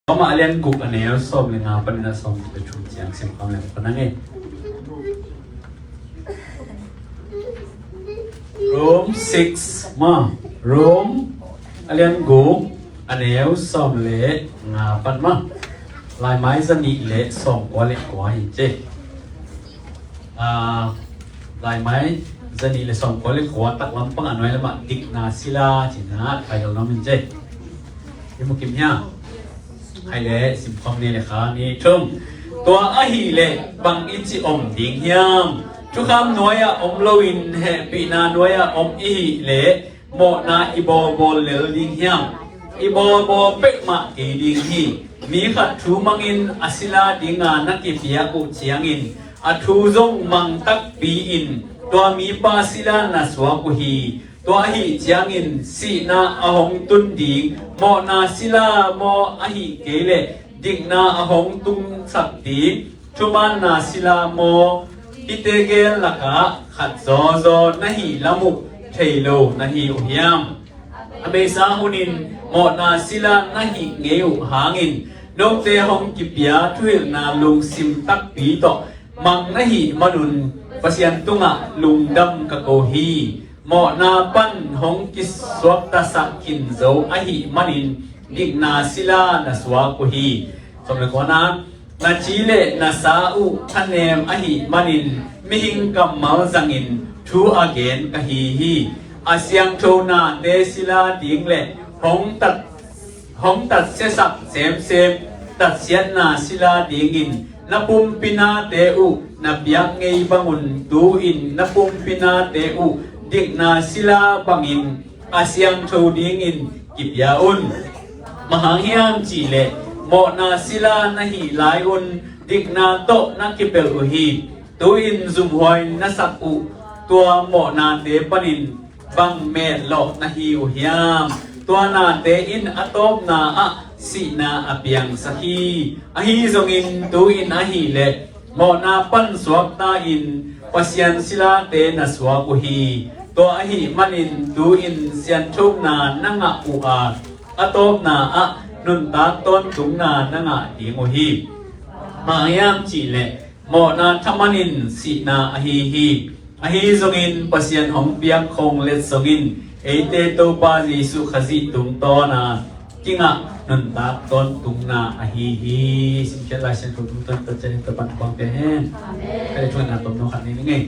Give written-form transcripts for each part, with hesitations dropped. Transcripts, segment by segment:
Kama alian guk aneo som le nga pan na som le chu chiang sim kam le pan nge room 6 ma room alian guk aneo som le nga pan ma lai mai zani le som kwa le kwa hi che lai mai zani le som kwa le kwa tak lampang anoi le ma dik na sila china kai lo nom che imu kim nya hay lệ sim phong này là khá ni chung tua ahi lệ bằng ít chỉ đỉnh hiam chú khám nói lâu in hệ bị na nói ihi lệ mộ na ibo bo lệ đỉnh hiam ibo bo bek ma kỳ đỉnh hi mi khát chú mang in asila đỉnh na kỳ bia u chiang in thu zong mang tak bi in tua mi pa sila na swa ku hi tua hi chiang in si na ahong tun ding mo na sila mo ahi kele ding na ahong tung sak ding chuman na sila mo itegel laka khat zo na hi lamu thailo na hi uhiam abesa hunin mo na sila na hi ngeu hangin nong te hong kipia thuil na lung sim tak pi to mang na hi manun pasian tunga lungdam ka ko hi mo na pan hong kiswak ta sakin zo ahi manin dik na sila na swa ko hi som le ko na chile na sa u thanem ahi manin mihing kamal zangin thu again ka hi asyang tho na te sila ding le hong tat se sak sem tat siat na sila dingin na pumpina te u na biak ngei bangun tu in na pumpina te u dik na sila bangin asyang tho dingin kipyaun mahanghiam chile mo na sila na hi laiun dik na to na kipel uhi tu in zum hoi na sak u tua mo na te panin bang me lo na hi uhiam tua na te in atop na si na apiang sahi ahi zongin tu in ahi le mo na pan swak ta in pasyan sila te na swak uhi to ahi manin tu in sian chok na nanga ua atop na nun ta ton tung na nanga dinguhi mayam chile mo na thamanin si na ahi zongin pasyan hong piang khong let zongin ete to pa Jesu khazi tung to na kinga nun ta ton tung na ahi sim chala sian tung ton ta chen ta pan kwang te hen ai chuan na tom no khan ni ngai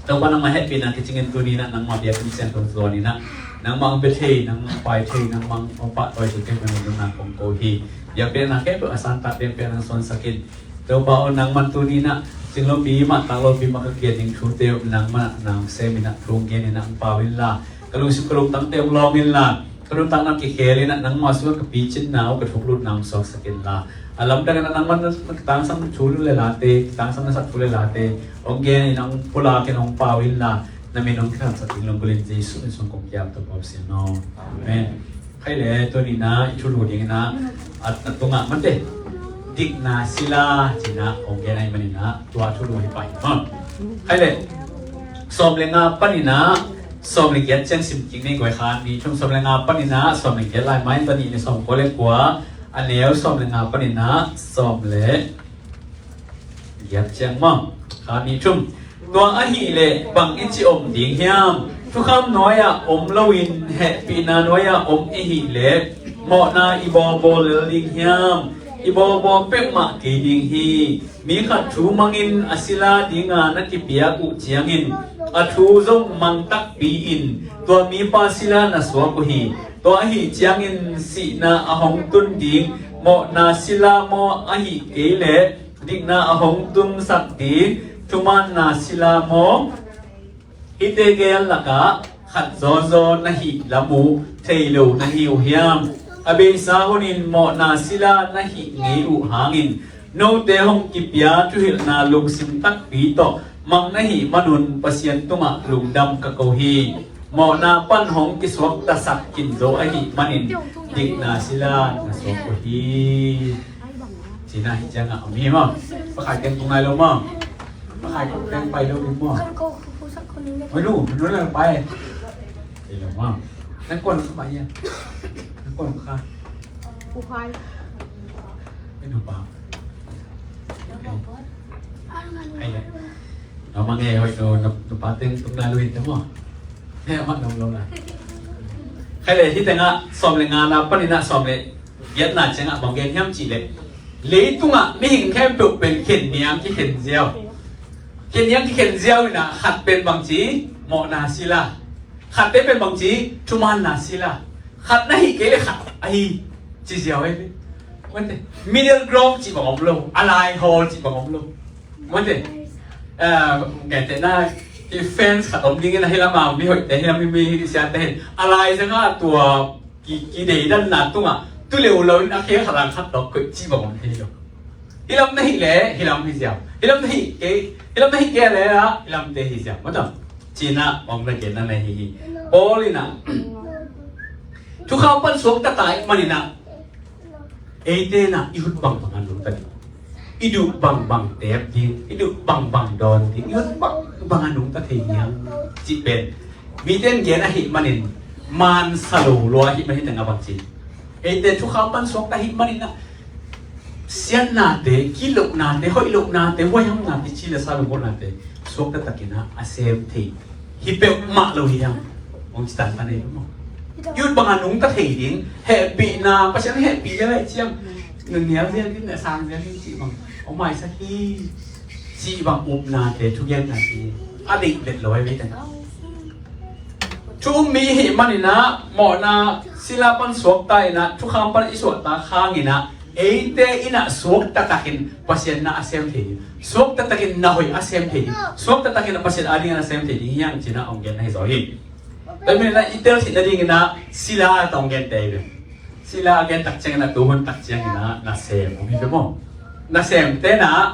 tao pa nang mahet pin na kichingin tu ni na nang ma bia kin sian tung zo ni na nang mang bethe nang pai the nang mang pa toy su ke nang na kong ko hi ya pe na ke asan ta pe nang son sakin tao pa on nang man tu ni na sing lo bi ma ta lo bi ma ka ke ding thu te nang ma nang se mi na thung ge ni nang pa win la kalung su kalung tang te long in la kalung tang nang ki kheli na nang ma su ka pi chin naw ka thuk lut nang sok sakin la alam ta nang man tang sam chul le la te tang sam na sak chul le la te ong ge ni nang pula ke nong pa win la na minong kan sa tilong bulin Jesu in song kong kiam to pop sin no amen khai le to ni na ichulu ding na at tunga man te dik na sila china ong ge nai manina tua chulu hi pai ma khai le som le nga panina som le kiat chang sim king nei goi khan ni chung som le nga panina som le kiat lai mai tani ni som ko le kwa aneu som le nga panina som le kiat chang ma khan ni chungตัวอหิเลบังอิจิอมดิ่งหิมทุกคำน้อยอมลวินเหปีนาน้อยอมอหิเลเหมาะนาอีบอบอลดิ่งหิมอีบอบอเป็กมากีดิ่งฮีมีขัดชูมังอินอศิลาดิ่งานักปียกุเจียงอินอัทูซงมังตักปีอินตัวมีปาศิลานัสวกุฮีตัวอหิเจียงอินสีนาอหงตุนดิ่งเหมาะนาศิลาโมอหิเกเลดิ่งนาอหงตุนสักดีcuman na sila mo itegel laka khat zo na hi lamu thailo na hi uhiam abe sa honin mo na sila na hi ngi u hangin no te hong kipya tuhil na lung sim tak pi to mang na hi manun pasien tunga lungdam ka ko hi mo na pan hong kiswak ta sak kin zo a hi manin dik na sila na so ko hi sina hi changa mi mo pakhat ken tungai lo moมาขายของแดงไปเร็วดีมั้งไม่รู้มันรู้อะไรไปเร็วมากนั่นก้นเข้าไปยังนั่นก้นข้าผู้พาย ไม่หนูป่าhay đấy nó mà nghe hồi nó bắt tiếng tung la lui đúng không nghe mắt lâu này hay là khi tengah som le ngana panina som le yết na chăng bằng gen nhắm chỉ le lấy tung à mi hình khem tụ bên khen niang cái khen gieo khen niang cái khen gieo na hạt bên bằng chỉ mọ na sila hạt bên bằng chỉ chuman na sila hạt này cái le hạt ai chỉ gieo ấy vấn đề middle ground chỉ bằng ông luôn ally hole chỉ bằng ông luôn vấn đề ngày thế na cái fans khát ông đi cái này là mà mi hội thế là mi sẽ thế ally sẽ có tua cái đấy đan nát tung à tôi liệu lớn à kia khả năng khát đó cứ chỉ bằng ông thế rồi hi làm này lẽ hi làm hi sao hi làm này cái lẽ là hi làm thế hi sao mất không chỉ na ông này cái này hi boli na chú không phân xuống tất tại mà nè ete na ihut bang bang anu tadi idu bang tep di idu bang don di ihut bang anu tadi yang ci ben miten gena hi manin man salu lo hi manin tengah bang ci ete chu khapan sok ta hi manin na sian na te kilok na te hoi lok na te wai ham na te chi la salu bon na te sok ta takina asem thi hi pe ma lo hi yang ong stan ta nei mo yun bang anong ta thầy đến happy na pa siya happy ya lại chiang ngừng néo riêng cái này sang riêng cái chị bằng ông mày sao khi chị bằng ụp na để thu yên là gì anh định lệch lối với thằng chú mi hi mani na mỏ na sila pan suộc tay na chú kham pan isuat ta khang ina ete ina suộc ta takin pasien na asem thầy suộc ta takin na hoi asem thầy suộc ta takin na pasien ading na asem thầy yang china ông gen hay rồi hi tại vì là ít thì là gì na sila tông gen tây rồi sila gen tắc chăng là tu hôn tắc chăng na xem không biết không na xem thế na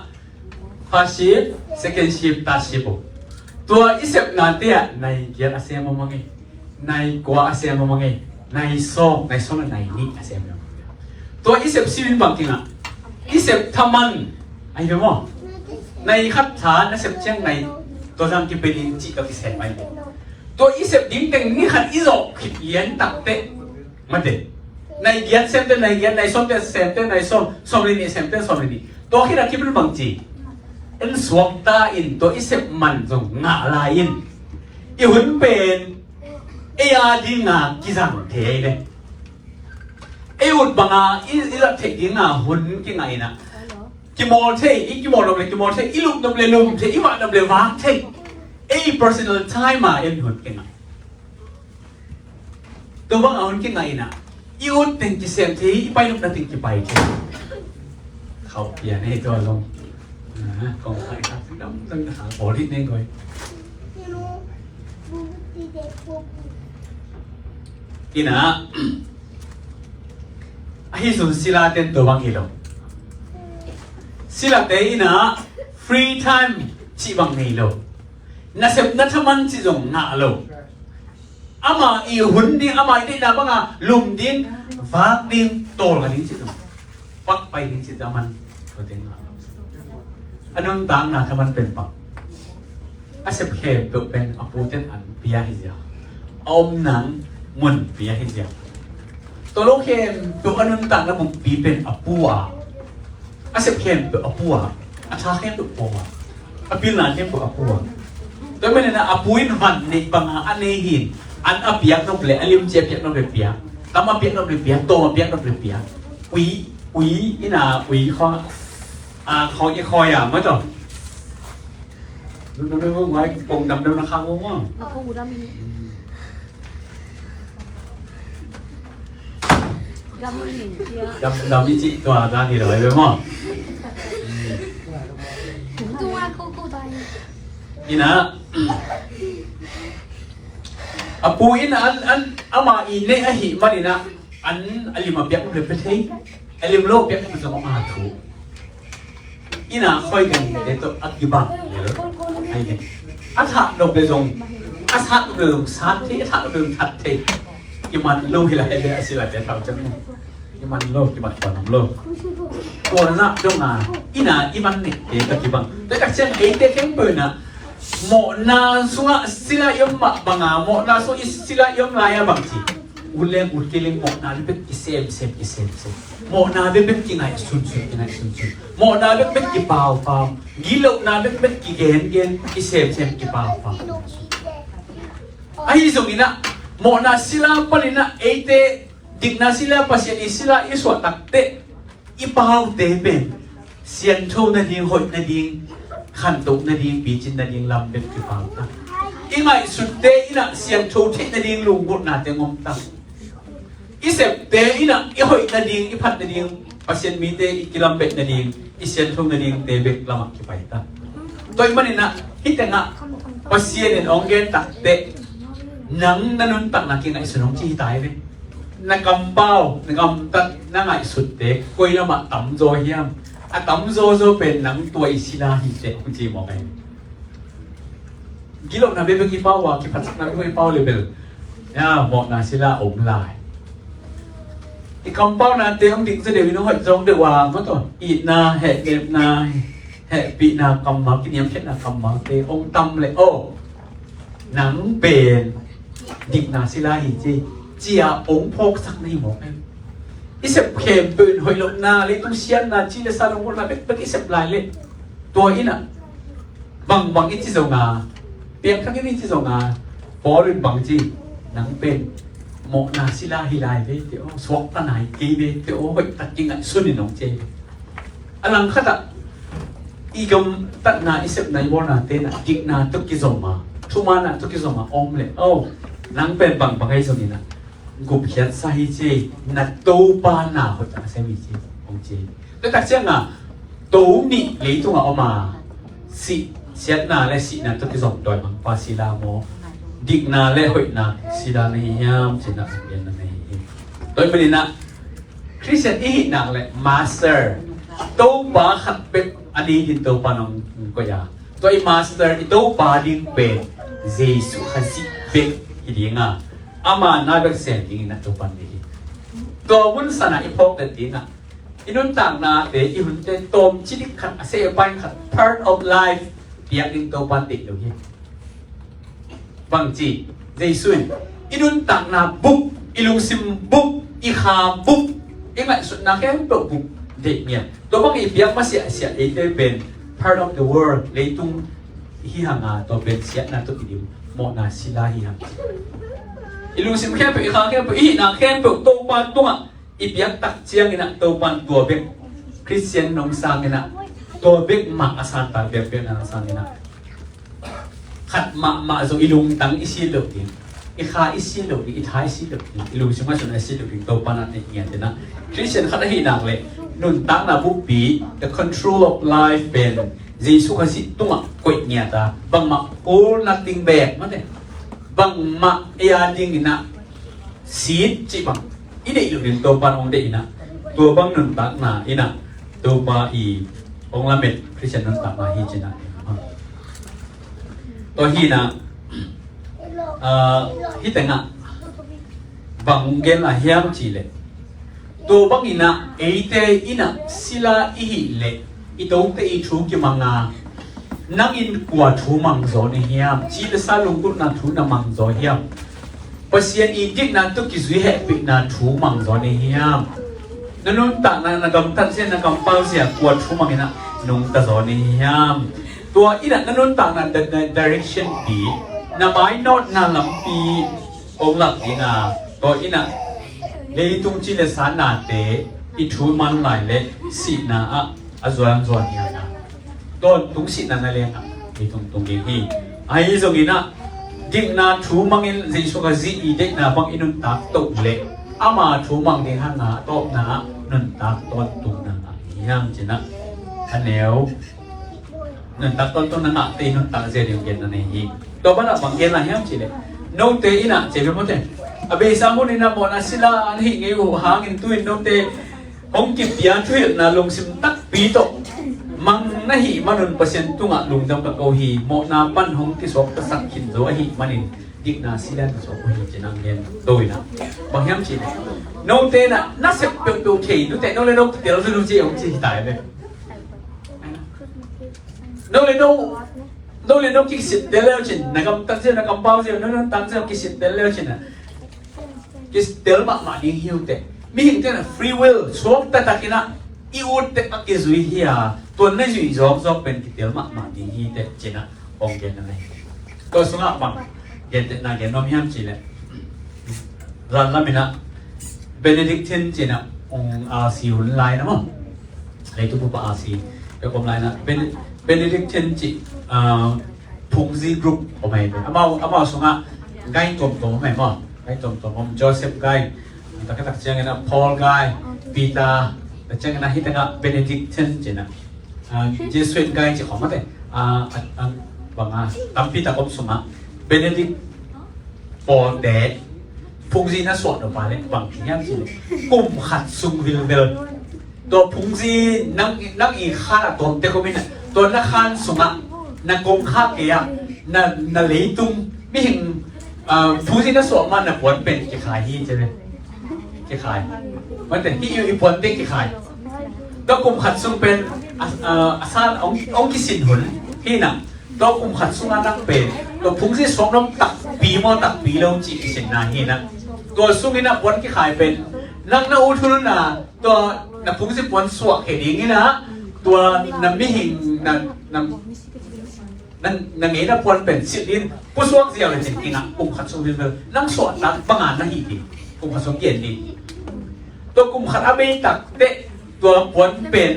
first shift second shift third shift tua isep na thế này gen asem mà mange này qua asem mà mange này so là này ni asem mà tua isep simin bằng tiếng à isep thaman ai biết không này khát thà na sep chăng này tua rằng cái bên chỉ có cái xem ai tôi isep điểm tên ní khăn iso khít yến tắc tệ mà thế này yến xem tên này yến này xóm tên xem tên này xóm lên đi xem tên xóm lên đi tôi khi là kí bên bằng gì en suộc ta in tôi isep man dùng ngã lại in yêu hứng bền ai đi ngã kí rằng thế đấy yêu bằng à là thế đi ngã hứng cái ngày nè kí mò thế kí mò lồng này kí mò thế iluk đâm lên lồng thế iwa đâm lên vác thế personal time mà em hụt cái này tôi vẫn ở cái này nè yêu tình chỉ xem thế bay lúc đã tình chỉ bay thế không tiền này tôi luôn còn phải khác đóng tân hạ bỏ đi nên rồi cái nè hi sun sila tên tôi bằng hiểu sila tên nè free time chỉ bằng này rồi na sep na thaman chi jong na lo ama i hun ding ama i na banga lum ding vak ding tol ga ding chi jong pak pai ding chi taman ko ding na anong tang na thaman pen pak asep khe pe pen aputen an pia hi ja om nang mun pia hi ja to lo khe to anong tang na mung pi pen apua asep khe pe apua atha khe pe apua apil na khe pe apua tôi mới là apuin hoàn này bằng anh ấy hin anh apiak nó ple alim chepiak nó ple piak tam apiak nó ple piak to apiak nó ple piak quý ina quý kho kho cái khoi à mới rồi nó ngoài cùng đầm đâu nó khang đúng không đầm như chị tòa ra thì rồi đúng không ina apu ina an ama ine ahi manina an alima biak le pethei alim lo biak le so ma thu ina khoi gan de to akiban le ai ge atha do be jong atha do be san thi atha do that thi ki man lo hi la le asila te thau chan ki man lo ki man kon lo ko na do na ina iban ni te ta ki bang te ka chen ei te kem pe na mo na sunga sila yom ma banga mo na so is sila yom la ya bang chi อุเลงอุกิเลงหมอนาเป็นกิเซมเซมกิเซมเซมหมอนาเป็นกิไงสุนสุนกิไงสุนสุนหมอนาเป็นกิเปล่าเปล่ากิโลนาเป็นกิเกนเกนกิเซมเซมกิเปล่าเปล่าไอ้ตรงนี้นะหมอนาศิลาปนินะเอเตดิกนาศิลาปัสยานิศิลาอิสวตักเตอีเปล่าเตเป็นเสียนโชนาดิงหดนาดิงขันตุกนาดิงปีจินนาดิงลำเป็นกิเปล่าตาอีไงสุดเตอีน่ะเสียงโชว์ที่นาดิงลุงบุญนาเตงอมตังอีเสพเตอีน่ะอีหอยนาดิงอีพัดนาดิงปัสยันมีเตอีกิลัมเบ็ดนาดิงอีเสียงโชว์นาดิงเตเบกลามักกิไปตาตัวมันนี่นะฮิตแต่งะปัสยันองเกนตักเตนังนันุนตักนักกินไงสุนองจีตายเลยนักกำเป้านักกำตักนังไงสุดเตกุยละมาตั้มโจเฮียมอะตั้มโจเป็นนังตัวอิสิลาฮิเตคุณจีมองไงกิโลนาเบกิป้าวากิพัฒนาด้วยป้าวเลเบลเนี่ยหมดนาศิลาอมลายอีกคำป้าวนาเตองดิ่งเสด็จวิโนหอยจงเดว่ามันตัวอีนาแหกเก็บนาแหกปีนากำมากินยำเช่นนากำมาเตองตำเลยโอ้หนังเป็นดิ่งนาศิลาหิจีเจียองพกสักในหมอกอีเสพเข็มปืนหอยลงนาเลยตุ้งเชียนนาจีเลสาลงคนมาเป็นอีเสพลายเลยตัวอีน่ะบางอีจีจงาเปียกทั้งนี้ที่ส่งมาพอรุ่นบางจีนังเป็นหมอนาศิลาฮิไลเวทเดียวสวกตาไหนกีเวทเดียวไปตัดกินกันสุดในน้องเจอลังขัดอีกำตัดนาอิเสบในวันนาเตนะกิกนาตุกิจอมาทุมานะตุกิจอมาอมเลยโอ้นังเป็นบางให้ส่งนี่นะกุบเขียนสาฮิเจนัดตูปานาหัวใจเซมิเจองเจแต่ตัดเสียงอ่ะตูนี่เลยตัวออกมาสิเสียนาและสีนาตุกิจอมโดยมังปาศิลาโมดิกนาและหอยนาศิลาในยามศิลาเรียนในโดยประเด็นนะคริสเตียนอีนางและมาสเตอร์ตัวปาขัดเป็นอดีตตัวปานองก็ยาตัวอีมาสเตอร์ตัวปาดิเป็นเยซูฮัสิเป็นฮิดีงาอามานาเบกเซนดิงนะตัวปานนี้ตัววุ้นสนาอีพกแต่ดีนะอินุนต่างนาเดอีหุ่นเตตมชิดิขัดเสียไปขัด part of lifeเปียกดิ้งตัวปันติดอยู่ที่บางจีเจสุนอินุนตักนาบุกอิลุงซิมบุกอีขาบุกอีไงสุดนักแค่ตัวบุกเด็กเนี่ยตัวบางอีเปียกมาเสียเอเตเป็น part of the world เลยตุงฮิฮังอาตัวเป็นเสียนาตัวอิดิมโมนาศิลาฮิฮังอิลุงซิมแค่เป็นอีขาแค่เป็นอีนาแค่เป็นตัวปันตัวอีเปียกตักเชียงนี่นะตัวปันตัวเป็นคริสเตียนนงสางนี่นะตัวเบกมักอาสาตาเบียเป็นอาสานี่นะขัดมาโซอิลุงตั้งอิสิลุกินอีข้าอิสิลุกินอีท้ายอิสิลุกินอิลุงสมัยส่วนอิสิลุกินตัวปานันเนี่ยเนะคริสเตียนขัดให้หนักเลยนุ่นตั้งนาบุปผี the control of life เป็นเยซูคริสต์ตัวกดเนี่ยตาบางมาโอ้นักติงแบกมันเนี่ยบางมาเอียดิงนะซีดจีบังอีเด็กลุกินตัวปานองเด็กนะตัวบางนุ่นตั้งนาอีนะตัวปาอีองค์ละเม็ดคริสเตียนนั่นต่างมาฮีจินะตัวฮีนะฮีแต่งะบางเกณฑ์ละเฮียมจีเลยตัวบางอินะเอเตอินะศิลาอีหิเลยอีตัวเตอีชูกิมังานังอินกว่าชูมังโซนเฮียมจีเลสาลุงกุนันชูนามังโซเฮียมปัสยันอีดิกนันตุกิซุยเฮปินันชูมังโซนเฮียมนั่นนุ่นต่างนักำตัดเส้นนักำเป้าเสียกว่าชูมังอินะนุ่งตาโซนเฮียมตัวอีนั่นนุ่นต่างนั้น the direction ดีนาไม้นอดนาลำปีองหลักดีนาตัวอีนั่นเลยตุงจีเลสานาเตอีทูมันไหลเลยสีนาอะจวนเนี่ยนะตัวตุงสีนานั่นเลยอ่ะอีตุงเกี่ยไอ้ตรงนี้นะดิกนาทูมังอินเจสุกจีอีเด็กนาบังอินุนตักตุกเล็กอามาทูมังเดหันาโตนานุนตักตัวตุงนาอย่างจีนะอันเดียวนั่นตักต้นนั่นน่ะตีนั่นตักเสียเดียวกันนั่นเองตัวบ้านบางเกณฑ์อะไรอย่างเช่นโน้ตเตอินะเจ็บไปหมดเลยอาเบสามุนี่นะโมนัสศิลาอันนี้เงี้ยหาเงินตุยโน้ตเตองกิบยาช่วยน่ะลงสิมตักปีโตมังน่ะฮีมันนุนเปอร์เซ็นต์ตุงอ่ะลงจำกับเขาฮีโมนาปันหงที่สอบกษัตริย์ขินโซฮีมันนี่ดิกนาศิลาที่สอบฮีจะนั่งเรียนตัวนะบางอย่างเช่นโน้ตเตน่ะน่าเสพเป็นตัวเขียนโน้ตเตโน้ตเลยโน้ตเดี๋ยวเราจะดูจีองจีตายเลยโดยนกกิสิตเดลเลวชินนักตั้งเสียนักเป้าเสียนั่นตั้งเสียกิสิตเดลเลวชินนะ กิสเตลมาดิ้งหิวเตมีหิงเตนะ free will สวกตะตะกินะอีอุดเตะกิจุยเฮียตัวนั้นจุยจอกเป็นกิเตลมาดิ้งหิเตเจนะองเกนนั่นเองตัวสุนัขบังเกนเตนะเกนน้อมยามจีเลยรันละมินะเบเนดิกตินเจนะองอาซีหุ่นลายนะมั้งไอ้ตัวผู้ป่าอาซีเดี๋ยวผมลายนะเบเนดิกตินจีพุงซีกรุ๊ปผมไม่เป็นอามาสุนัขไก่ต้มผมไม่มั้งไก่ต้มผมโจเซฟไก่แต่ก็ตักเชียงนะพอลไก่ปีตาแต่เชียงนะฮิตนะเบเนดิกตินเจนะเจสวยไก่จีของมันเต้บางตั้มปีตาผมสุนัขเบเนดิกปอเดพุงซีน่าสวดออกมาเลยบางทีนั่นสิกุมขัดซุงวิลเดลตัวพุงซีนั่งอีข้าตัวเด็กก็ไม่น่ะตัวนักขันสุนัขนักกงข้าเกียร์นักเลยตุงไม่เห็นพุงซีน่าสวดมันน่ะผลเป็นกี่ขายที่ใช่ไหมกี่ขายมันแต่ที่อยู่อีผลเด็กกี่ขายตัวกุมขัดซุงเป็นอาซาองกิสินหุ่นที่น่ะตัวกุมขัดซุงนั่งเป็นตัวพุงซีสวงน้ำตักปีมอตักปีลงจีสินนาฮีนะตัวซุงนี่นะผลกี่ขายเป็นนักนาอุทุนนะตัวนักพุงซีผลสวกเห็นอย่างนี้นะตัวนักไม่หิงนักเงี้ยนะผลเป็นสิลินผู้สวกเสียวเลยจริงๆอ่ะกุมขัดซุงนี่เลยนั่งสวดนักบางงานนะฮีดีกุมขัดซุงเย็นดีตัวกุมขัดอาเบตักเตะตัวผลเป็น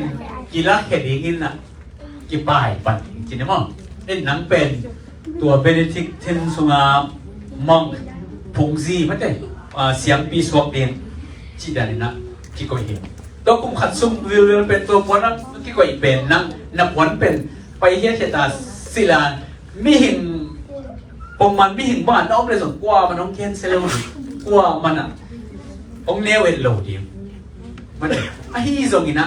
กีฬาเห็นอย่างนี้นะกี่ปลายปันจริงไหมมั้งเอ็นนังเป็นตัวเบเนดิกตินสุงามองพุงซีไม่ได้เสียงปีสวกเดียนจีดานี่นะกี่ก็เห็นตัวกุมขัดซุ่มเรือเป็นตัวผลนั้นกี่ก็อีเป็นนักผลเป็นไปเฮียเชตาศิลาไม่เห็นปมมันไม่เห็นบ้านน้องเลยส่งกว่ามันน้องเคนเซลล์กว่ามันอ่ะองเนวเอ็นโลดีมันไอ้ที่ส่งอีนะ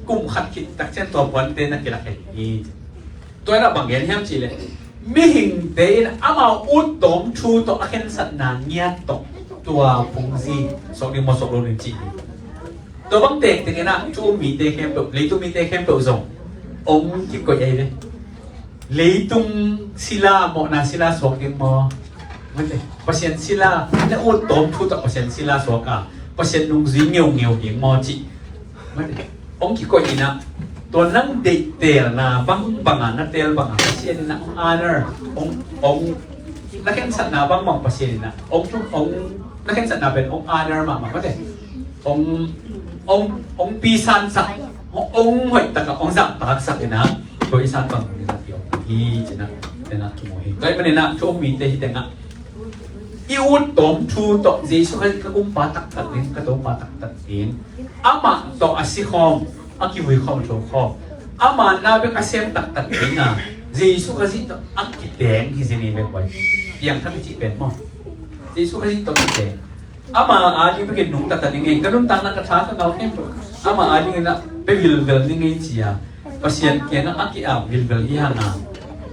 กุมขัดคิดตักเช่นตัวผลเต้นนักกีฬาเห็นอีตัวนั้นบางอย่างที่ห้ามจีเลยไม่เห็นเดินอามาอุดตมชูตัวอาเคนสัตนานเงียตกตัวพุงซีสองเดือนมาสองโลนึงจีตัวบางเด็กที่นะจูมีเด็กเข้มเปิดเลยตุ้มมีเด็กเข้มเปิดส่งองคิดก็ยังไงเลยตุ้มศิลาโมนาศิลาสองเดือนมาไม่ใช่เปอร์เซ็นต์ศิลาแล้วอุดตมชูตัวเปอร์เซ็นต์ศิลาสองอ่ะเปอร์เซ็นต์นุ่งซีเงียวอย่างมอจีไม่ใช่องคิดก็ยังนะตัวนั่งเด็กเตลนะบางนักเตลบางภาษาเนี่ยนะhonor องนักเขียนสัตว์นะบางภาษาเนี่ยนะองนักเขียนสัตว์นะเป็นอง honor มาก็ได้องปีศาจสักองหอยตะกับองสักตากสักเนี่ยนะตัวอีสานบางเนี่ยนะเดียวที่จะนะแต่นะทุกโมหิก็เป็นเนี่ยนะช่วงมีเตหิแต่งะอีอุดตมชูตกจีสุขก็อุ้มปาตักตัดลิ้นก็ต้องปาตักตัดลิ้นอามาตกอาศิคอมอากิวิคอมโชคอมอามานาเบกอาเซมตักตัดลิ้นนะจีสุขจิตอากิแดงที่จะนี่เป็นไว้ยังทั้งที่เป็นมั้งจีสุขจิตตกแดงอามาอาลีไปกินนุ่งตัดตัดยังไงก็นุ่งตังนักกระทาก็เอาเข้มอามาอาลีนะไปวิลเวลยังไงจีอ่ะภาษาเกี่ยนอากิอาวิลเวลยี่ห้านา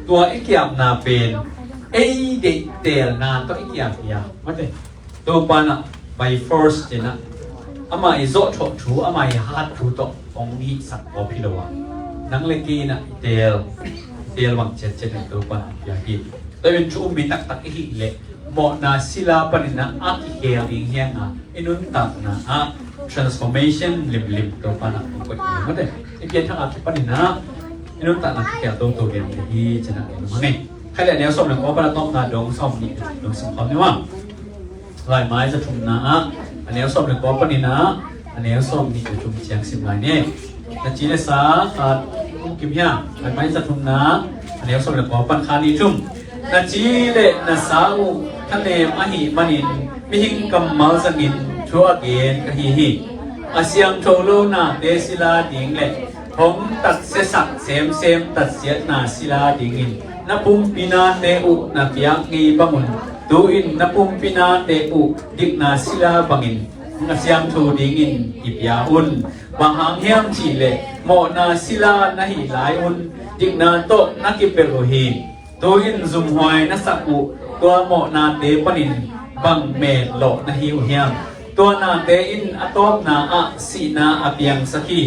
ตัวไอ้เกี่ยมนาเป็นไอ้เด็กเตลนาตัวไอ้เกี่ยมยาไม่ได้ตัวปานะ by force เจนะอามาไอ้โจทย์ชูอามาไอ้ฮัดชูตัวองนี้สักอภิโลวะนังเล็กีนะเตลบางเจ็ดตัวปานะอย่างที่แต่เป็นชูมีตักไอ้หิเละหมอนาศิลาปนินะอากิเฮียงเฮียงอ่ะไอ้นุ่นตักนะtransformation ลิมตัวปานะก็อย่างไม่ได้ไอ้เพียงทั้งอากิปนินะไอ้นุ่นตักนะแก่ตัวเดียวที่ชนะกันมั้งไงใครเดี๋ยวสมหนึ่งว่าประต้องการดงสมนี่ดงสมคำนี่ว่าลายไม้จะชุมนะอันนี้สมหนึ่งว่าปนินะอันนี้สมนี่จะชุมเชียงสิบลายเนี่ยแต่จีเลสาขาดกิมยาลายไม้จะชุมนะอันนี้สมหนึ่งว่าปันคานีชุมแต่จีเลนะสาวทะเลมหิมันินมิหิงกัมมัลสังินชัวเกนกะฮิฮิอาเซียงโชโลนาเตศิลาดิงเล่ผมตัดเสสักเซมตัดเสียนาศิลาดิงินนับปุ่มปีนาเตอุนับยังงีบังุนดูอินนับปุ่มปีนาเตอุดิกนาศิลาบังินนับเสียงโชดิงินอิปยาอุนบางหางเฮียมจีเลโมนาศิลานาฮิลายอุนดิกนาโตนักิเปโรฮีดูอินซุมหอยนัสักอุตัวโมนาเตปนินบังเมลโลนาฮิวเฮียมตัวนาเตอินอตอมนาอะสีนาอเปียงสกี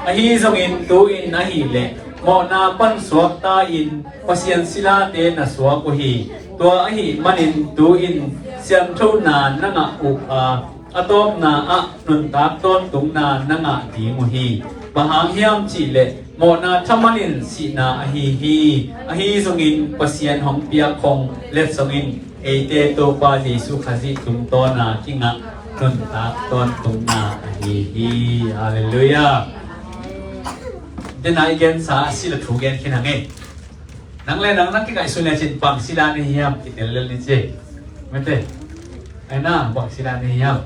อหิซงอินดูอินนาฮิเลโมนาปันสวกตาอินปัสยันศิลาเตนะสวกุฮีตัวอหิมันินดูอินเสียมทูนานนังอุ atom na a nun tak ton tung na nanga di mu hi bahang hiam chi le mo na thamanin si na a hi zongin pasian hong pia khong let zongin e te to pa jesu khazi tum to na kinga nun tak ton tung na a hi hallelujah den ai gen sa sila thu gen kinange nang le nang ki kai sunya chin pang sila ni hiam kitel ni che mete ai na bak sila ni hiam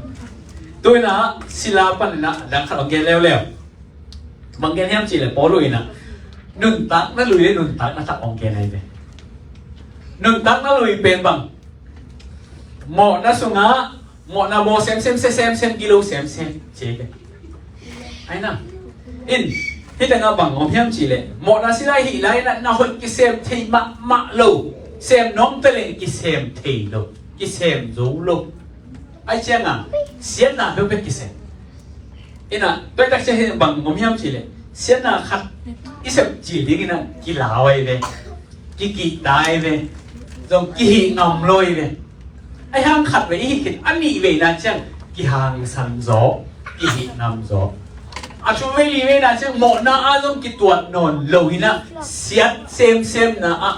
tôi na sila pan na đang khát ông leo leo bằng gen hiam chỉ là bỏ lùi na nương tắc nó lùi đến nương tắc nó thắc ông này về nương tắc nó lùi bên bằng mỏ nó xuống á mỏ nó bò xem kilo xem chế cái ai na in thì đang ở bằng ông hiam chỉ lệ mỏ nó sila hi lại nó hội cái xem thì mạ lâu xem nón tới lên cái xem thì lâu cái xem dấu lâu ai chăng à xiên na đâu biết cái xem ina tôi đặc chế bằng ngom hiam chỉ lệ xiên na khát cái xem chỉ đi cái cái lão ấy về cái kỳ tai về rồi cái hì ngầm lôi về ai ham khát về cái anh nghĩ về là chăng cái hàng săn gió cái hì ngầm gió à chúng về đi về là chăng một na à giống cái tuột nón lâu na xiên xem na à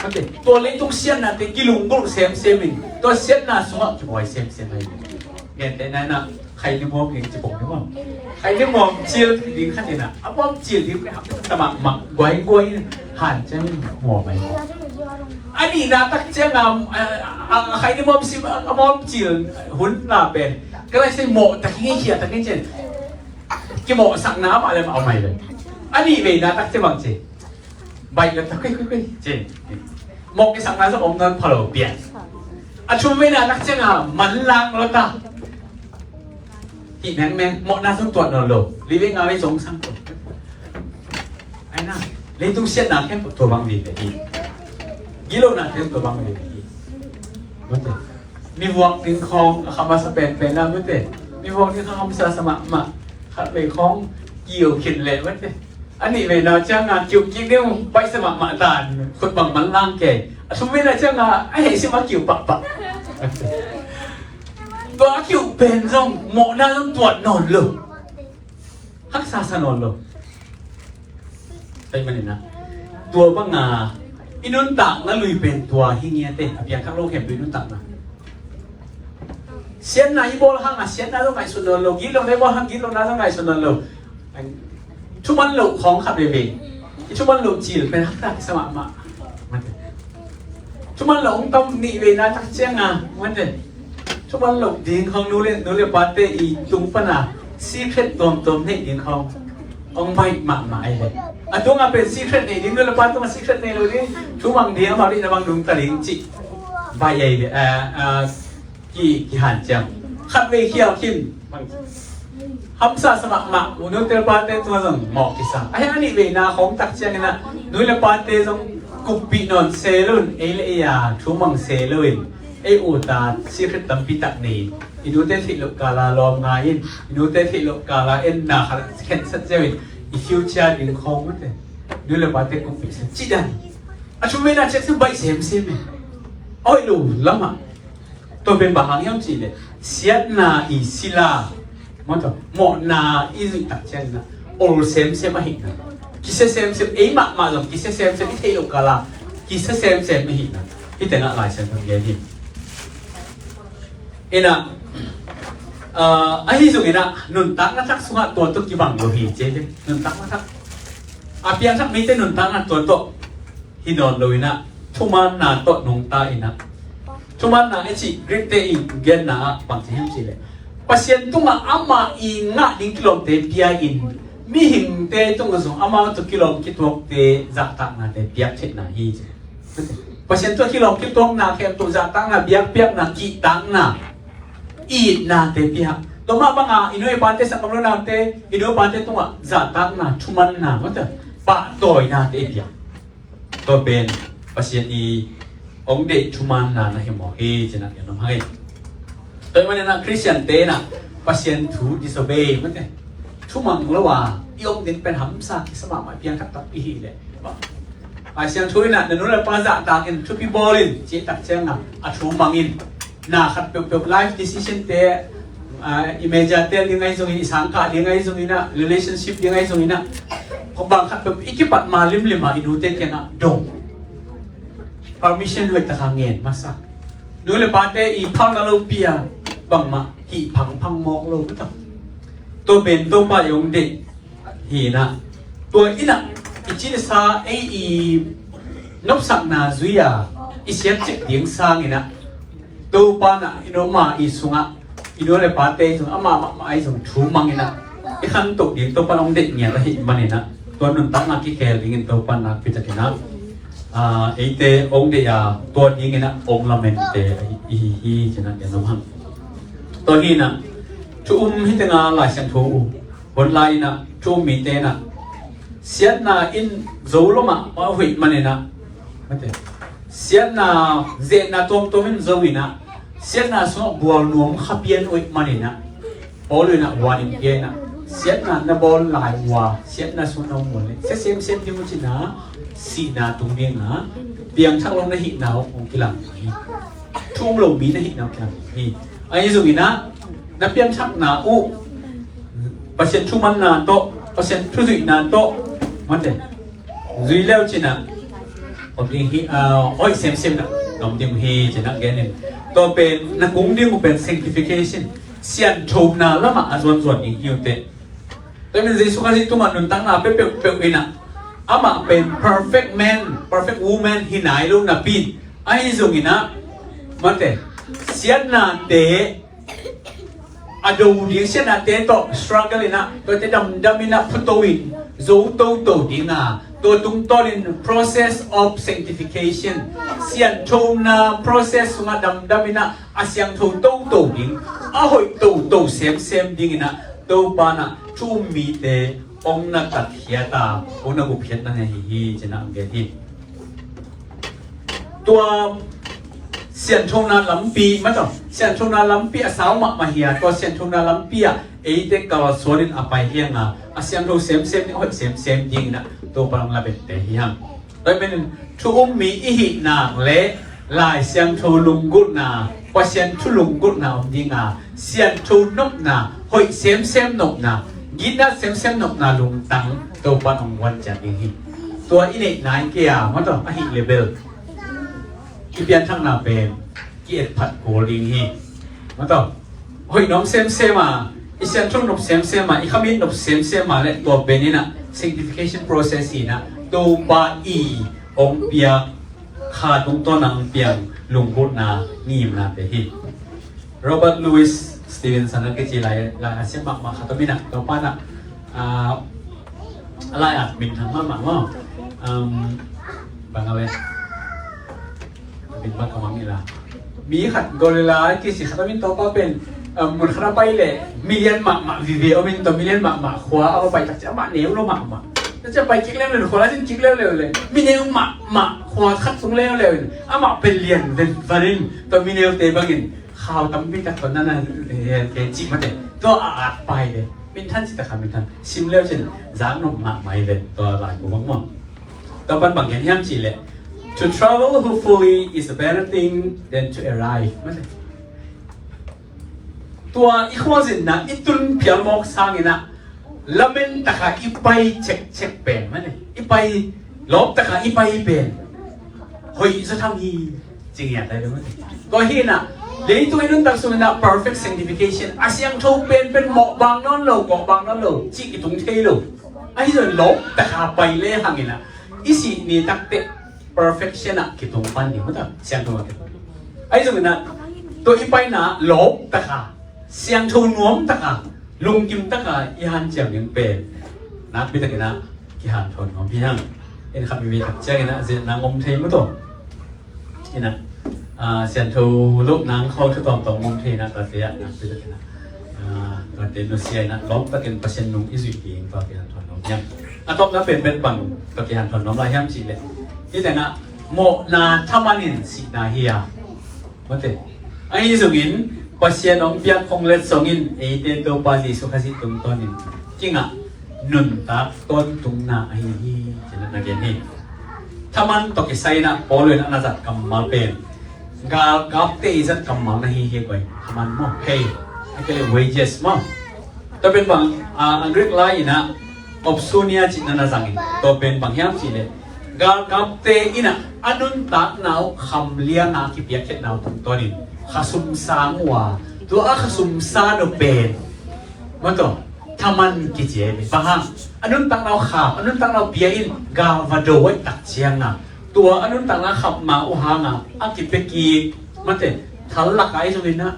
okay tôi lấy tung xiên na thì cái lùng cũng xem mình tôi xiên na xuống ạ chúng xem này nghe thế này nèใครที่มองเห็นจะบอกได้ว่าใครที่มองเชียร์ดีขั้นนี้นะเอามองเชียร์ดีไปหาแต่หมักไว้หันจะไม่หัวไหมอันนี้นะตักเจ้างามใครที่มองสิมองเชียร์หุ่นหน้าเป็นก็เลยใส่หมอตะกี้เชียร์ตะกี้เจนกี่หมอสั่งน้ำอะไรมาเอาใหม่เลยอันนี้เวนะตักเจ้าบางเจใบกันตะกี้เจนหมอกี่สั่งน้ำสักองค์นั้นพอเราเปลี่ยนอ่ะช่วงเวนะตักเจ้างามมันล้างแล้วตาที่แม่งหมดหน้าต้องตรวจหน่อยเลยรีบงานไม่สงสังตัวไอ้น่าเลยต้องเสียหน้าแค่ตัวบางดีแต่อีกิโลหน้าแค่ตัวบางดีแต่อีไม่เต็มีวงดึงคองคำว่าสเปนเป็นแล้วไม่เต็มีวงดึงคำภาษาสมัครมาขัดไปคล้องเกี่ยวขินเลยไม่เต็อันนี้เวลาจ้างงานเกี่ยวกิ้งเดียวไปสมัครมาตานคนบางมันล่างแก่สมมติว่าจ้างงานไอ้เห็นสิมาเกี่ยวปะตัวคิวเป็นต้องหมอหน้าต้องตรวจนอนเลยฮักษาสนอนเลยไปมันนี่นะตัวบ้างงาอินุนตักนั่นลุยเป็นตัวหิ้งเงี้ยเต้เพียงข้างโลกเห็นดูอินุนตักนะเสียนไหนบอลห้างอ่ะเสียนไหนต้องไงสุดนอนเลยกินลงได้บ่ห้างกินลงได้ต้องไงสุดนอนเลยชุมันหลุดของขับเบบีชุมันหลุดจีลเป็นฮักษาสมัครมาชุมันหลงต้องหนีเวน่าทักเชียงอ่ะมันเด็ช่วงหลบดินของนู้นเลยปาเตอีตุงปนาซีเครตตอมให้ดินขององใบหมายเลยอ่ะตัวงานเป็นซีเครตในดินนู้นเลยปาตัวมาซีเครตในเลยดิช่วงบางเดียวมาดินะบางดุงตะลิงจิใบใหญ่กี่หันจังขัดเวเขียวขิมฮัมซาสมัครมาอุนุเตลปาเตตัวส่งหมอกกิสังไอ้อันนี้เวนาของตักเชียงนะนู้นเลยปาเตส่งกุปปีนอนเซลุนเอเลียช่วงบางเซลุนไอ้อุตาสิริตัมปิตักนีอินูเตติโลกาลาลอมงายินอินูเตติโลกาลาเอ็นนาคาเคนสัจเจวินอิฟิวเชียดินคองมันเตดูเลยปาเตกุปิสัจจิดันอาชุเมน่าเช็คซึ่งใบเซมโอ้ยลูล้ำอ่ะตัวเป็นบาหังยำจีเลยเสียนาอิศิลามันต่อหมอนาอิสุตักเชนนะโอลเซมมาหินะกิเซเซมเอ้ยมาจงกิเซเซมอิเทโลกาลากิเซเซมมาหินะที่แต่ละหลายเซมทั้งเยอะที่เอ็นะไอ้ที่สุดเอ็นะนุนตักนักทักสุขตัวตุกิบังโลหิเจเจนุนตักนักทักอาเพียงทักมีแต่นุนตักนักตัวโตฮินอนโลหินะทุมันนาโตนงตาอินะทุมันนาไอชิกริเตอิเกนนาปังเทียมชิเลปัสยันตุงอามาอิงะดิงกิโลเตปียอินมีหิงเตตุงกส่งอามาตุกิโลกิตัวเตจักตักนาเตปียเชนาฮีเจปัสยันตัวกิโลกิตัวนาเข้มตัวจักตักนาปียนากิตังนาอีนาเตปียตัวมาบังอาอินุเอปันเตสังกำลังนาเตอินุปันเตตุงจักตักนาทุมันนามันเตปะโตยนาเตปียตัวเป็นปัสยันอีองเดชุมันนานะฮิโมเฮจนะยันน้ำให้ตัวมันนะคริสเตียนเตนะปัสยันทูดิสเบย์มันเตชุมันละว่ายองเด่นเป็นหำสักสมัครมาเพียงขัดตัดปีเลยปัสยันทูน่ะนั่นเราปาจักตากินชุบปีบอลินเจตักเชงนะอัชุมังอินนาขัดเปียบไลฟ์ดิสซิชันเต imagine yang ay sungin isangka yang ay sungin na relationship yang ay sungin na kung bangkat ikipat malim lima inutin kaya nga dong permission hoy takangin masa nule pate ipang na lo pia bang ma hi pang mok lo betul to ben to pa yung de hi na to ina ichi sa ai i nop sak na zuya isiap chik ding sang ina to pa na inoma isunga inole pate sung ama ma ai sung thu mang ina ikan to ding to pa long de nya la hi manina to nun tak na ki kel ding to pa na pitakina ite ong de ya to ding ina ong lamen te hi chana ya nom hang to hi na chu hi te nga la siang thu hon lai na chu mi te na siat na in zo lo ma hui manina mate siat na ze na tom in zo ina siat na so bual nuam khapian oi manina olu na wanin ye na siat na bol lai wa siat na so na mo le sem di mo china si na tung ding na piang thak long na hi na ong kilang hi thum lo mi na hi na kilang hi ai zo ina na piang thak na u pasien thuman na to pasien thu zui na to mate zui leo china om ding hi oi sem na om ding hi china genin to pen na kung ding pen sanctification sian thum na lama azon ing hiu te to men jesu kasi tuman nun tang na pe ina ama pen perfect man perfect woman hinai lu na pin ai zung ina mate sian na te ado ding sian na te to struggle ina to te dam ina putowin zo to ding na to tung to in process of sanctification sian thum na process sunga dam ina asyang to ding ahoy to sem ding ina to pa na chu mi te ong na tat hiata ong na guphiat na hi chena ge hi tua sian thong na lampi ma to sian thong na lampi asaw ma hiya to sian thong na lampi a e te ka sorin apai hianga asyang tho sem ni hoi sem ding na to parang labet te hi hang toi men thu mi i hi na le lai siang tho lunggut na pa sian thu lunggut na om dinga sian tho nop na hoi sem nop na gina sem nop na lung tang to pa ong wan cha ding hi to ine nai ke a ma to a hi level ki pian thang na pen ki et phat ko ling hi ma to hoi nom sem a isian thong nop sem ma I khamin nop sem ma le to benina sanctification process ina to pa I ong pia kha tung to nang piang lunggut na ngim na te hi Robert Louis Stevenson ang kecil la siya mak katamina to pa na alay at min thang ma mo bangawe bin ba kamang ila mi khat golila kisi khatamin to pa pen mun khara pai le million ma vive o min to million ma khwa o pai tak cha ma neu lo maจะไปจิกเล่นเลยขอแล้วจิกเล่นเลยมีเนวมาขวาคัดสงเล่นเลยมาเป็นเรียนเป็นฟารินตัวมีเนวเตะบางินข่าวตั้มพิจารณาตอนนั้นเกจิมาเตะตัวอาดไปเลยมินทันสิตะขามินทันซิมเล่นเช่นจางนกมาไม่เลยตัวหลายกูมั่งตัวบางอย่างที่ห้ามจีเลย to travel hopefully is a better thing than to arrive ไม่ใช่ตัวอีกคนสินะอีตุนเพียงมอกสร้างนะละเมนตะขาอีไปเช็คเป็นมั้ยเนี่ยอีไปลบตะขาอีไปเป็นเฮ้ยจะทำฮีจริงอย่างไรรู้ไหมก็เห็นนะเดี๋ยวตัวนั้นตัดส่วนนะ perfect sanctification อาเซียงโชว์เป็นหมอกบางนั่นโลกบางนั่นโลจิกตรงเทโลไอ้ส่วนลบตะขาไปเลยห่างกันนะอีสินี่ตักเตะ perfection อะกิตรงปันนี่มั้งต่อเสียงตรงกันไอ้ส่วนนะตัวอีไปนะลบตะขาเสียงโชว์นวมตะขาลุงกิมตะกาอีฮันเจียงยังเป็นนักพิจารณาอีฮันทนของพี่ฮังเอ็นคำมีทักเจ้ากันนะเสียนางอมเทมั้งตัวนี่นะเสียนทูลูกนางเขาทุกตอนอมเทนะตัดเสียนักพิจารณาตัดเดนเซียนะล้อมตะเกียนเปอร์เซ็นต์นุ่งอิสุกิงตัวพี่ฮันทนน้องยังตบนั้นเป็นปังตัวพี่ฮันทนน้องลายห้ามจีเลยที่แต่นะโมนาทามานินสินาเฮียมั้งเตไอ้สุกินpasien ong piak kong let songin ete to pasi sukasi tung tonin kinga nun ta ton tung na ai hi chena na gen hi thaman to ki sai na polo na nazat kamal pen ga gap te izat kamal na hi koi thaman mo hey ก็เรียก wages มั้งแต่เป็นบางอังกฤษไล่นะ opsonia จิตนาสังอินตัวเป็นบางอย่างสิเลยกากับเตอินะอันนั้นตักนาวคำเลี้ยงอาคิเปียกเข็ดนาวถึงตัวนี้ข้าสุมสางว่าตัวข้าสุมสานเป็นมันตัวทำมันกิจเจริญฟังฮะอันนั้นตักนาวขาอันนั้นตักนาวเปียอินกาวาโดไว้ตักเชียงนะตัวอันนั้นตักนาวขับมาอุหางอ่ะอากิเปกีมันเตะทัลลักไอ้ตรงนี้นะ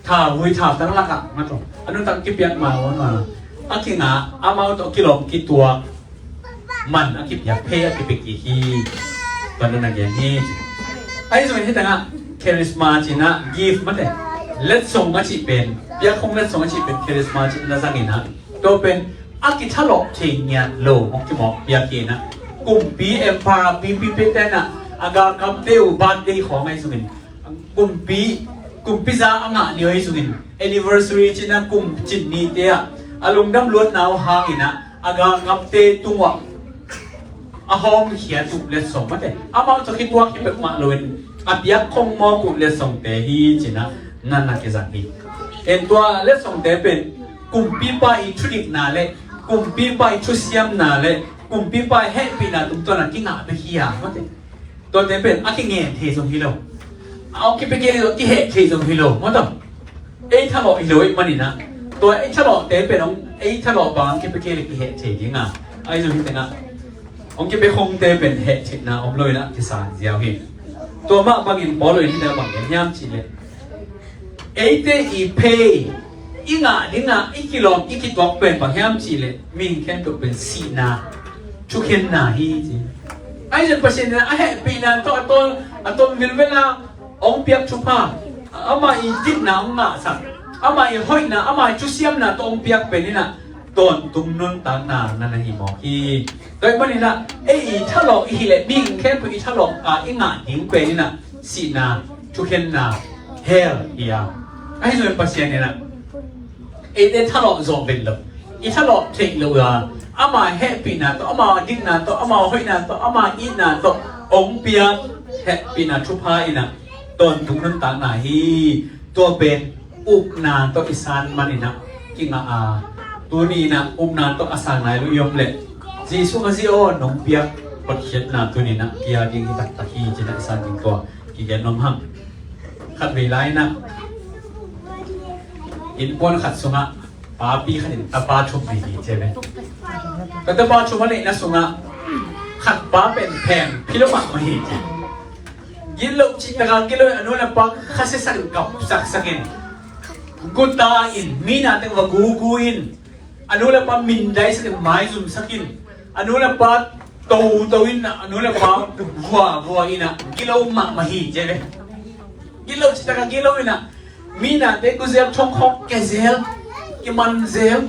ถ้าวุ้ยถ้าทัลลักอ่ะมันตัวอันนั้นตักกิเปียกมาวันมาอากิงอ่ะอามาตัวกิโลกิตัวมันอากิเปียกเพย์อากิเปกีฮีตอนนั้นอย่างนี้ไอ้ตรงนี้ที่แต่ละคาริสมาจีน่ะกิฟต์มันเตะเล็ดส่งอาชีพเป็นเปียกคงเล็ดส่งอาชีพเป็นคาริสมาจีน่ะสังเกตนะตัวเป็นอากิทะเลาะเทียนโลของที่หมอเปียกนะกลุ่มปีเอ็มพาปีเป็นแต่น่ะอากาศกับเดียวบ้านเดียวของไอ้สุนินกลุ่มปีซ่าอ่างนี่ไอ้สุนิน anniversary จีน่ะกลุ่มจินนี่เดียอารมณ์ดำล้วนหนาวหางอินะอากาศกับเดียวตัวอาหอมเขียนตุเล็ดส่งมาแต่อามาจะคิดว่าคิดแบบมาเลยอาเปียกคงมองกุเล็ดส่งแต่ฮีจีน่ะนั่นน่ะคือสักทีเอ็นตัวเล็ดส่งแต่เป็นกลุ่มปีไปชุดิกนาเล่กลุ่มปีไปชุดเสียมนาเล่กลุ่มปีไปเฮปีนาตุ้มตัวนั้นกินหาไปขี้ยามาแต่ตัวแต่เป็นอาคิเงี้ยเทส่งฮิโลเอาคิดไปเกี่ยวกับที่เฮเทส่งฮิโลมาต่อไอ้ถ้าบอกฮิโลมันนี่นะตัวไอ้ถ้าบอกแต่เป็นไอ้ถ้าบอกบางคิดไปเกี่ยวกับที่เฮเทจริงอ่ะไอ้ส่งที่แต่นะองค์กิเปคงเตเป็นเหตุที่น่าอมเลยนะที่สารเดียวหินตัวมากบางอินบอลเลยที่ได้บางอย่างยามชิเลเอเตอีเพย์อีงาดิงาอีกิโลอีกิตัวเป็นบางอย่างชิเลมิงแค่ตัวเป็นสีนาชุกเห็นนาฮีจีไอ้ฉันประเด็นนะไอ้เหตุปีนั้นตัววิลเวลาองเปียกชุบาอามาอีดินน้ำมาสักอามาอีห้อยนะอามาชุเสียมนะตัวองเปียกเป็นนี่นะต้นตุ้มนุ่นต่างนานั่นหิมอฮีโดยวันนี้นะไอ้ถ้าหลอกอีเล่บิงแค่ตัวอีถ้าหลอกอีงาหิงเป็นนี่นะสีนาชุกเห็นนาเฮลเอียไอ้ส่วนปัจจัยนี่นะไอ้เด็กถ้าหลอกจงเป็นเลยอีถ้าหลอกเทคเลยอามาเฮปีนาตัวอามาดิ้งนาตัวอามาห้อยนาตัวอามาอีนาตัวองเปียเฮปีนาชุพาอีนะต้นตุ้มนุ่นต่างนาฮีตัวเป็นอุกนาตัวอีสานมันนี่นะกิงอาตัวนี้นะนาตัวอาสานไหนรู้ยมเลยจีสุขสิโอน้องเปียกปดเขียนนาตัวนี้นะเกียร์ดิ้งตักตะฮีจีน่าสันดิ้งตัวกี่แกนน้องหังขัดเวลานะอินปวนขัดสุงะปาปีขัดตาปาชุบดีใช่ไหมแต่ตาปาชุบมันนี่นะสุงะขัดปาเป็นแพงพิโลมาไม่เห็นยินลบจิตตะการกิโลอนุนับปังข้าศึกสักกับสักอินกุตาอินมีนาแต่ว่ากูอินอนุนับปังมินได้สักไม้ซุ่มสักอินอนุนับปังโตอินอนุนับปังวัวอินะกิโลมาไม่เห็นใช่ไหมกิโลจิตตะการกิโลอินะมีนาแต่กูเซลชงฮอกแกเซลกิมันเซล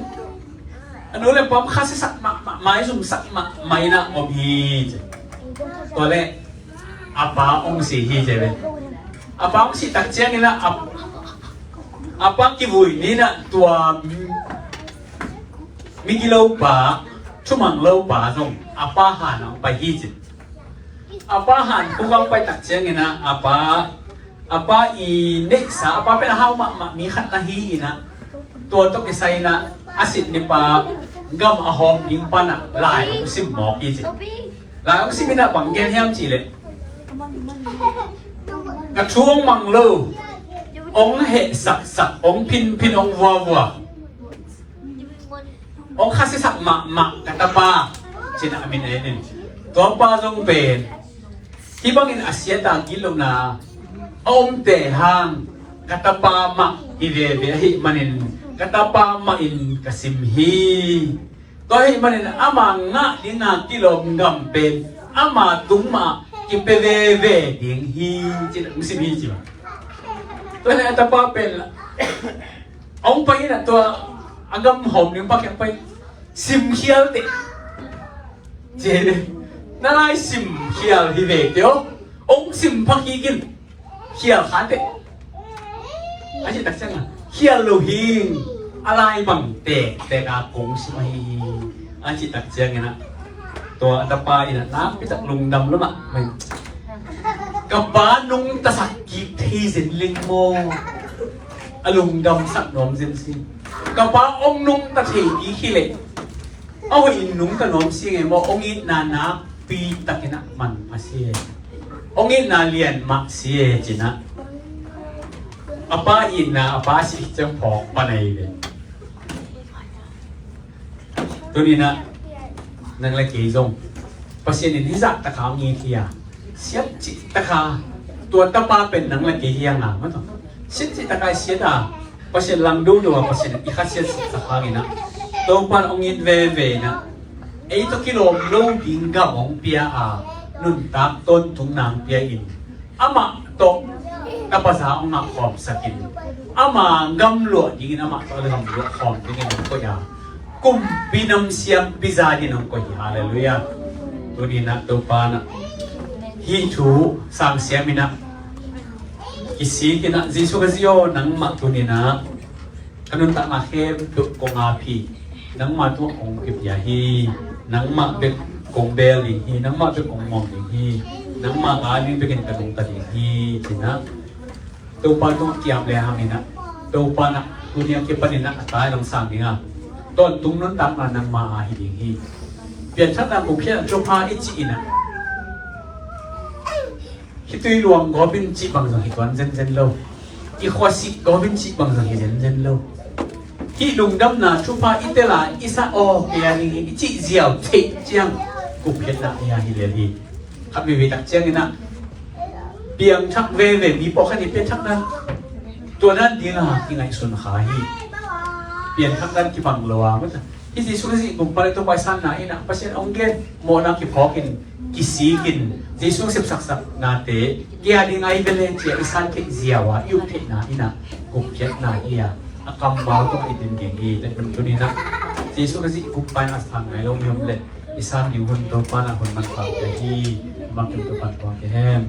อนุนับปังข้าศึกสักไม้ซุ่มสักไม้นะอมฮีตัวเล่อาปาองสีฮีเจเวนอาปาองสีตักเจียนี่นะอาปากิบุยนี่นะตัวมีกิโลปาชั่วโมงโลปาตรงอาปาหันไปฮีจิอาปาหันกูกำลังไปตักเจียนี่นะอาปาอีเน็กซ์อาปาเป็นห้าวมามีขัดนาฮีนะตัวต้องไปใส่นะอาศิษย์นี่ปากำอาหอมยิงปานะลายองสิหมอกฮีจิลายองสิมีนะบังเกนเฮียมจีเลยกระช่วงมังเลวองเหตุสักองพินองวัวองข้าศึกสักมะกตาปาจินามินเอ็นตัวปาจงเป็นที่บางอินอาเซียตากิโลนาองเตหังกตาปามะฮิเวหิมันินกตาปามะอินกสิมฮีตัวหิมันินอามังงะดิงากิโลงกัมเป็นอามาตุงมากิเปเวดิงฮีจินมุสิมีจิมาตัวนี้ตาปาเป็นองไปนะตัวอังกำหอมนึงปักยังไปซิมเขียวเตเจเดนั่นไอ้ซิมเขียวที่เด็กเดียวองซิมพักฮีกินเขียวขาเตไอ้ที่ตักจังอ่ะเขียวโลหิงอะไรบังเตะกากงสิมาฮีไอ้ที่ตักจังนะตัวตาปาอีน่ะน้ำไปจากลุงดำแล้วมั้งกับบ้านนุ่งตะสักกีทีสินลิงโม อลุงดำสักนมเซนซิกะปาองนุ่งตะเทียขี้เละเอาอินนุ่งตะนมสิไงว่าองอินนาปีตะกินะมันมาเสียองอินนาเลียนมาเสียจินะอาป้าอินนะอาป้าสิจะพอกปานไหนเลยตัวนี้นะนั่งละกี่ทรงภาษาอินที่สักตะขาวมีเทียเสียจิตะขาตัวตะป้าเป็นนั่งละกี่ยังอ่ะมันต้องเสียจิตะขาเสียดาภาษาลังดูดูภาษาอีกข้าเสียตะขากินะตัวปานองอินเวนะไอ้ตัวกิโลโลบิงกับของเปียนุ่นตักต้นถุงนางเปียอินอามาโตกับภาษาองนักขอบสกินอามากำลัวยิงอามาตัวเรื่องกำลัวขอบยิงน้องก็ยากุมบินำเสียมบิซาดิน้องก็ยาเลลุยาตัวนี้นะตัวปานะฮิทูสังเสียมินะกิสิกินะจิสุกซิโอนังมาตัวนี้นะขนุนตะมาเข้มตุกงอาพีนังมาตัวองกิบยาฮีนังมาเป็นกงเบลลิฮีนังมาเป็นกงมองลิฮีนังมาอาลิเป็นกระดุงตะลิฮีจินะตัวปาตัวเกี่ยวเลยฮามินะตัวปานะตัวนี้เก็บปนินะตายลงสั่งนี่อ่ะต้นตุงนั้นตักมานังมาอาฮิลิฮีเปลี่ยนชัดนังบุพเพจบอาอิจินะฮิตุยหลวงก็เป็นจีบังสังฮิตวันเซนโลอีขวาสิก็เป็นจีบังสังฮิตเซนโลที่ลุงดำนาชุพาอิเตลาอิซาโอเฮียลิฮิจิเจียวเทเจียงบุพเพนะเฮียฮิเลฮีขับวิวิตักเจียงนี่นะเปียงชักเวมีปอกขันนี่เป็นชักนั้นตัวนั้นดีนะที่ไงสุนขาฮีเปลี่ยนชักนั้นที่บังลัวมั้งที่สิสุสิบุพเพตัวไปสันนะอินะเพราะฉะนั้นองเกนโมนักที่พอกินกิสีกินจิสุสิบสักนาเตะเกียร์ดีไงเป็นเลยเจียอิสันเกเจียวะยุบเทนะอินะบุพเพนะเฮียอากำบาต้องอินเดียงีแต่เป็นตัวนี้นะจิสุสิบุพเพนะสังไงลงยมเล็อิสันอยู่บนตัวปานะคนมันฝากใจที่มาเป็นตัวปัดตัวแกม